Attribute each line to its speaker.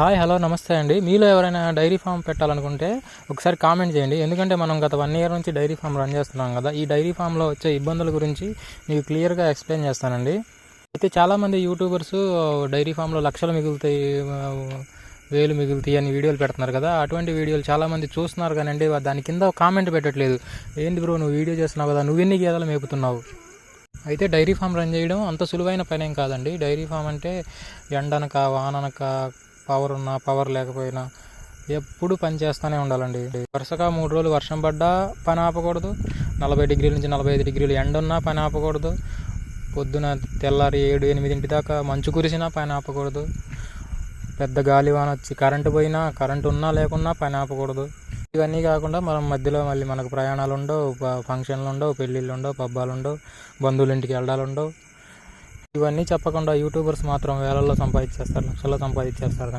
Speaker 1: Hi hello నమస్తే అండి. మీలో ఎవరైనా డైరీ ఫామ్ పెట్టాలనుకుంటే ఒకసారి కామెంట్ చేయండి. ఎందుకంటే మనం గత 1 ఇయర్ నుంచి డైరీ ఫామ్ రన్ చేస్తున్నాం కదా. ఈ డైరీ ఫామ్లో వచ్చే ఇబ్బందుల గురించి మీకు క్లియర్గా ఎక్స్ప్లెయిన్ చేస్తానండి. అయితే చాలామంది యూట్యూబర్స్ డైరీ ఫామ్లో లక్షలు మిగులుతాయి, వేలు మిగులుతాయి అని వీడియోలు పెడుతున్నారు కదా. అటువంటి వీడియోలు చాలామంది చూస్తున్నారు కానండి దాని కింద కామెంట్ పెట్టట్లేదు. ఏంటి బ్రో నువ్వు వీడియో చేస్తున్నావు కదా, నువ్వెన్ని గేదెలు మేపుతున్నావు? అయితే డైరీ ఫామ్ రన్ చేయడం అంత సులువైన పనేం కాదండి. డైరీ ఫామ్ అంటే ఎండనక వాననక పవర్ ఉన్నా పవర్ లేకపోయినా ఎప్పుడు పని చేస్తూనే ఉండాలండి. వరుసగా 3 రోజులు వర్షం పడ్డా పని ఆపకూడదు, 40 డిగ్రీల నుంచి 45 డిగ్రీలు ఎండ ఉన్నా పని ఆపకూడదు, పొద్దున తెల్లారి 7-8 దాకా మంచు కురిసినా పని ఆపకూడదు, పెద్ద గాలివాన వచ్చి కరెంటు పోయినా కరెంటు ఉన్నా లేకున్నా పని ఆపకూడదు. ఇవన్నీ కాకుండా మనం మధ్యలో మళ్ళీ మనకు ప్రయాణాలు ఉండవు, ఫంక్షన్లు ఉండవు, పెళ్ళిళ్ళు ఉండవు, పబ్బాలు ఉండవు, బంధువుల ఇంటికి వెళ్ళడాలు ఉండవు. ఇవన్నీ చెప్పకుండా యూట్యూబర్స్ మాత్రం వేలల్లో సంపాదించేస్తారు, లక్షల్లో సంపాదించేస్తారు.